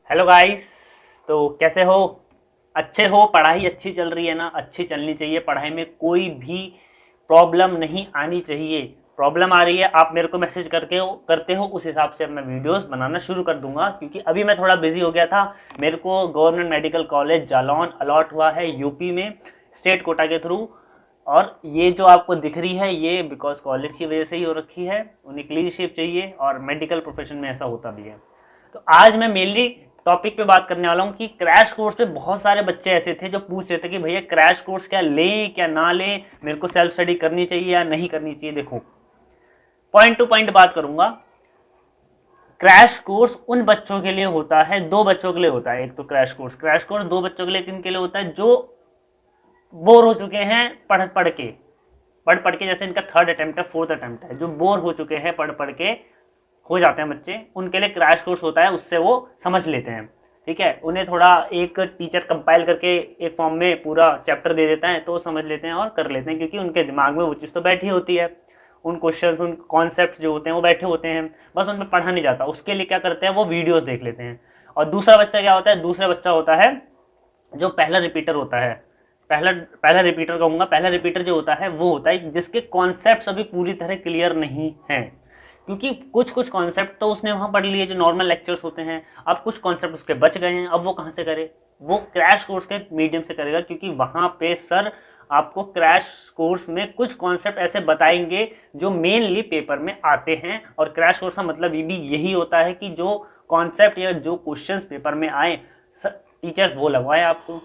Hello guys. तो कैसे हो? अच्छे हो? पढ़ाई अच्छी चल रही है ना? अच्छी चलनी चाहिए। पढ़ाई में कोई भी प्रॉब्लम नहीं आनी चाहिए। प्रॉब्लम आ रही है आप मेरे को मैसेज करते हो, उस हिसाब से मैं वीडियोस बनाना शुरू कर दूंगा, क्योंकि अभी मैं थोड़ा बिजी हो गया था। मेरे को government medical college Jalaun allot हुआ है यूपी में, स्टेट कोटा के थ्रू। और ये जो आपको दिख रही है ये बिकॉज कॉलेज की वजह से ही हो रखी है। उन्हें क्लीन शिप चाहिए और मेडिकल प्रोफेशन में ऐसा होता भी है। तो आज मैं मेनली टॉपिक पे बात करने वाला हूँ कि क्रैश कोर्स पे बहुत सारे बच्चे ऐसे थे जो पूछ रहे थे कि भैया क्रैश कोर्स क्या लें क्या ना लें, मेरे को सेल्फ स्टडी करनी चाहिए या नहीं करनी चाहिए। देखो, पॉइंट टू पॉइंट बात करूंगा। क्रैश कोर्स उन बच्चों के लिए होता है, दो बच्चों के लिए होता है। एक तो क्रैश कोर्स दो बच्चों के लिए, किन के लिए होता है? जो बोर हो चुके हैं पढ़ पढ़ के जैसे इनका थर्ड अटेम्प्ट है, फोर्थ अटेम्प्ट है, जो बोर हो चुके हैं पढ़ पढ़ के, हो जाते हैं बच्चे, उनके लिए क्रैश कोर्स होता है। उससे वो समझ लेते हैं। ठीक है, उन्हें थोड़ा एक टीचर कंपाइल करके एक फॉर्म में पूरा चैप्टर दे देता है तो वो समझ लेते हैं और कर लेते हैं, क्योंकि उनके दिमाग में वो चीज़ तो बैठी होती है। उन क्वेश्चंस, उन कॉन्सेप्ट्स जो होते हैं वो बैठे होते हैं, बस उनमें पढ़ा नहीं जाता। उसके लिए क्या करते हैं, वो वीडियोस देख लेते हैं। और दूसरा बच्चा क्या होता है? दूसरा बच्चा होता है जो पहला रिपीटर होता है। पहला पहला रिपीटर कहूंगा। पहला रिपीटर जो होता है वो होता है जिसके कॉन्सेप्ट्स अभी पूरी तरह क्लियर नहीं हैं, क्योंकि कुछ कुछ कॉन्सेप्ट तो उसने वहां पढ़ लिए जो नॉर्मल लेक्चर्स होते हैं। अब कुछ कॉन्सेप्ट उसके बच गए हैं, अब वो कहाँ से करे? वो क्रैश कोर्स के मीडियम से करेगा, क्योंकि वहां पे सर आपको क्रैश कोर्स में कुछ कॉन्सेप्ट ऐसे बताएंगे जो मेनली पेपर में आते हैं। और क्रैश कोर्स का मतलब ये भी यही होता है कि जो कॉन्सेप्ट या जो क्वेश्चंस पेपर में आए टीचर्स वो लगवाए आपको।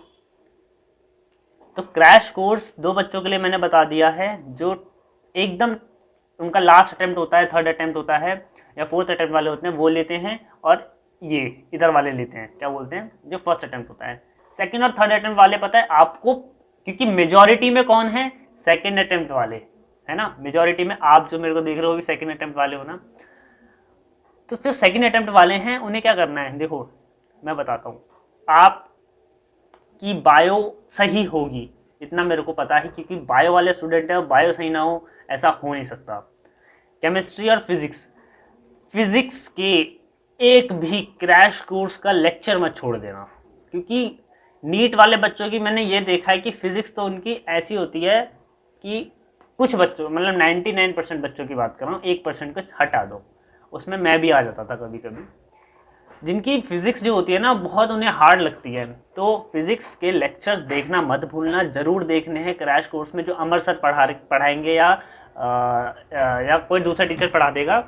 तो क्रैश कोर्स दो बच्चों के लिए मैंने बता दिया है, जो एकदम उनका लास्ट अटेम्प्ट होता है, थर्ड अटेम्प्ट होता है या फोर्थ अटेम्प्ट वाले होते हैं वो लेते हैं, और ये इधर वाले लेते हैं, क्या बोलते हैं, जो फर्स्ट अटेम्प्ट होता है। सेकंड और थर्ड अटेम्प्ट वाले पता है आपको, क्योंकि मेजोरिटी में कौन है? सेकंड अटेम्प्ट वाले, है ना। मेजोरिटी में आप जो मेरे को देख रहे हो भी सेकंड अटेम्प्ट वाले हो ना। तो जो सेकंड अटेम्प्ट वाले हैं उन्हें क्या करना है, देखो मैं बताता हूँ। आप की बायो सही होगी, इतना मेरे को पता है, क्योंकि बायो वाले स्टूडेंट है और बायो सही ना हो ऐसा हो नहीं सकता। केमिस्ट्री और फिजिक्स के एक भी क्रैश कोर्स का लेक्चर मत छोड़ देना, क्योंकि नीट वाले बच्चों की मैंने ये देखा है कि फिजिक्स तो उनकी ऐसी होती है कि कुछ बच्चों, मतलब 99% बच्चों की बात कर रहा हूँ, 1% को हटा दो, उसमें मैं भी आ जाता था कभी कभी, जिनकी फिजिक्स जो होती है ना बहुत उन्हें हार्ड लगती है। तो फिजिक्स के लेक्चर्स देखना मत भूलना, जरूर देखने हैं क्रैश कोर्स में, जो अमर सर पढ़ाएंगे या कोई दूसरा टीचर पढ़ा देगा,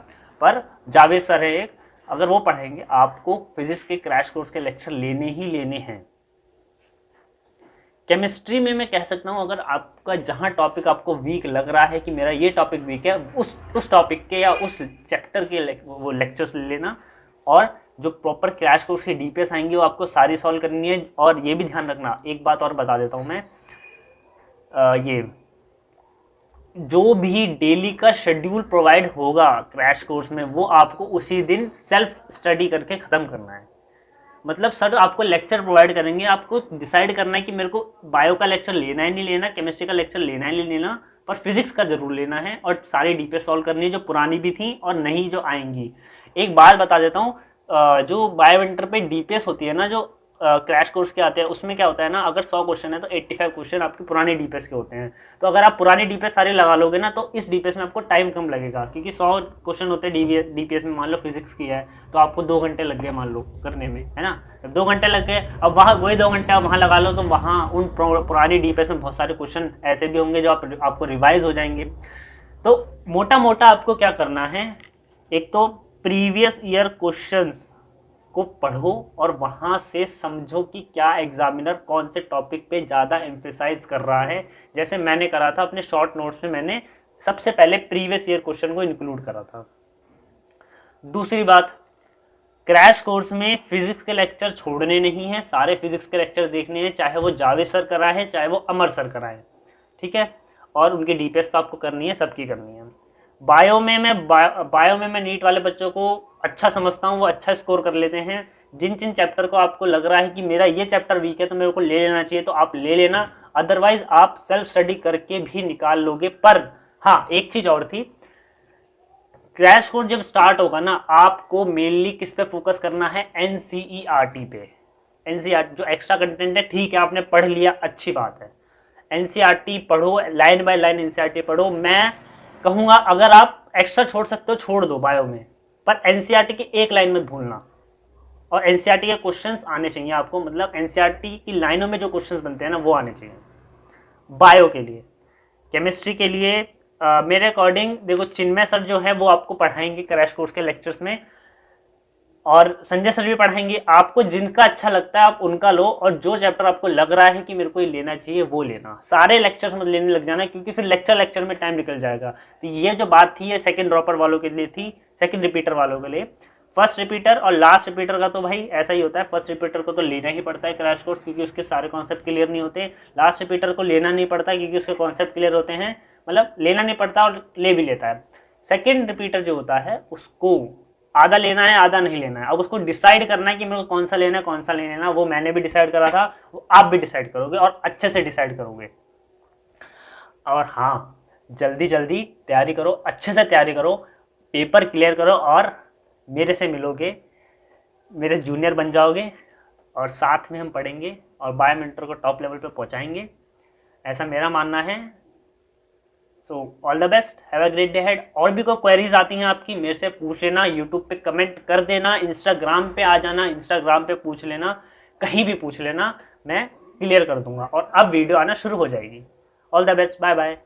पर जावेद सर है एक, अगर वो पढ़ाएंगे आपको फिजिक्स के क्रैश कोर्स के लेक्चर लेने ही लेने हैं। केमिस्ट्री में मैं कह सकता हूँ, अगर आपका जहाँ टॉपिक आपको वीक लग रहा है कि मेरा ये टॉपिक वीक है, उस टॉपिक के या उस चैप्टर के वो लेक्चर्स ले लेना, और जो प्रॉपर क्रैश कोर्स की डीपीएस आएंगी वो आपको सारी सॉल्व करनी है। और ये भी ध्यान रखना, एक बात और बता देता हूँ मैं, ये जो भी डेली का शेड्यूल प्रोवाइड होगा क्रैश कोर्स में वो आपको उसी दिन सेल्फ स्टडी करके ख़त्म करना है। मतलब सर आपको लेक्चर प्रोवाइड करेंगे, आपको डिसाइड करना है कि मेरे को बायो का लेक्चर लेना है नहीं लेना, केमिस्ट्री का लेक्चर लेना है नहीं लेना, पर फिजिक्स का जरूर लेना है, और सारी डीपीएस सॉल्व करनी है जो पुरानी भी थी और नई जो आएंगी। एक बात बता देता हूँ, जो बायो इंटर पे डीपीएस होती है ना, जो क्रैश कोर्स के आते हैं, उसमें क्या होता है ना, अगर 100 क्वेश्चन है तो 85 क्वेश्चन आपके पुराने डीपीएस के होते हैं। तो अगर आप पुरानी डीपीएस सारे लगा लोगे ना तो इस डीपीएस में आपको टाइम कम लगेगा, क्योंकि 100 क्वेश्चन होते हैं डीपीएस में। मान लो फिजिक्स की है तो आपको 2 घंटे लग गए मान लो करने में, है ना। जब 2 घंटे लग गए, अब वहाँ वही 2 घंटे आप वहाँ लगा लो, तो वहाँ उन पुरानी डीपीएस में बहुत सारे क्वेश्चन ऐसे भी होंगे जो आपको रिवाइज हो जाएंगे। तो मोटा मोटा आपको क्या करना है, एक तो प्रीवियस ईयर क्वेश्चंस को पढ़ो और वहां से समझो कि क्या एग्जामिनर कौन से टॉपिक पे ज़्यादा एम्फेसाइज कर रहा है। जैसे मैंने करा था अपने शॉर्ट नोट्स में, मैंने सबसे पहले प्रीवियस ईयर क्वेश्चन को इंक्लूड करा था। दूसरी बात, क्रैश कोर्स में फिजिक्स के लेक्चर छोड़ने नहीं है, सारे फिजिक्स के लेक्चर देखने हैं, चाहे वो जावेद सर कराए चाहे वो अमर सर कराए, ठीक है। और उनकी डीपीएस तो आपको करनी है, सबकी करनी है। बायो में मैं नीट वाले बच्चों को अच्छा समझता हूँ, वो अच्छा स्कोर कर लेते हैं। जिन जिन चैप्टर को आपको लग रहा है कि मेरा ये चैप्टर वीक है तो मेरे को ले लेना चाहिए, तो आप ले लेना, अदरवाइज आप सेल्फ स्टडी करके भी निकाल लोगे। पर हाँ, एक चीज और थी, क्रैश कोर्स जब स्टार्ट होगा ना, आपको मेनली किस पे फोकस करना है, एनसीईआरटी पे। एनसीईआरटी जो एक्स्ट्रा कंटेंट है, ठीक है आपने पढ़ लिया, अच्छी बात है, एनसीईआरटी पढ़ो, लाइन बाय लाइन एनसीईआरटी पढ़ो। मैं कहूँगा अगर आप एक्स्ट्रा छोड़ सकते हो छोड़ दो बायो में, पर एनसीईआरटी की एक लाइन मत भूलना। और एनसीईआरटी के क्वेश्चंस आने चाहिए आपको, मतलब एनसीईआरटी की लाइनों में जो क्वेश्चंस बनते हैं ना वो आने चाहिए। बायो के लिए, केमिस्ट्री के लिए मेरे अकॉर्डिंग देखो, चिन्मय सर जो है वो आपको पढ़ाएंगे क्रैश कोर्स के लेक्चर्स में, और संजय सर भी पढ़ाएंगे। आपको जिनका अच्छा लगता है आप उनका लो, और जो चैप्टर आपको लग रहा है कि मेरे को ये लेना चाहिए वो लेना। सारे लेक्चर्स मत लेने लग जाना, क्योंकि फिर लेक्चर में टाइम निकल जाएगा। तो ये जो बात थी ये सेकंड ड्रॉपर वालों के लिए थी, सेकंड रिपीटर वालों के लिए। फर्स्ट रिपीटर और लास्ट रिपीटर का तो भाई ऐसा ही होता है, फर्स्ट रिपीटर को तो लेना ही पड़ता है क्रैश कोर्स, क्योंकि उसके सारे कॉन्सेप्ट क्लियर नहीं होते। लास्ट रिपीटर को लेना नहीं पड़ता क्योंकि उसके कॉन्सेप्ट क्लियर होते हैं, मतलब लेना नहीं पड़ता और ले भी लेता है। सेकेंड रिपीटर जो होता है उसको आधा लेना है आधा नहीं लेना है। अब उसको डिसाइड करना है कि मेरे को कौन सा लेना है कौन सा नहीं लेना, वो मैंने भी डिसाइड करा था, वो आप भी डिसाइड करोगे और अच्छे से डिसाइड करोगे। और हाँ, जल्दी जल्दी तैयारी करो, अच्छे से तैयारी करो, पेपर क्लियर करो और मेरे से मिलोगे, मेरे जूनियर बन जाओगे और साथ में हम पढ़ेंगे और बायोमेंटर को टॉप लेवल पे पहुंचाएंगे, ऐसा मेरा मानना है। So all the best, have a great day head. और भी कोई क्वेरीज आती हैं आपकी मेरे से पूछ लेना, यूट्यूब पे कमेंट कर देना, इंस्टाग्राम पे आ जाना, इंस्टाग्राम पे पूछ लेना, कहीं भी पूछ लेना, मैं क्लियर कर दूंगा और अब वीडियो आना शुरू हो जाएगी। All the best, bye bye.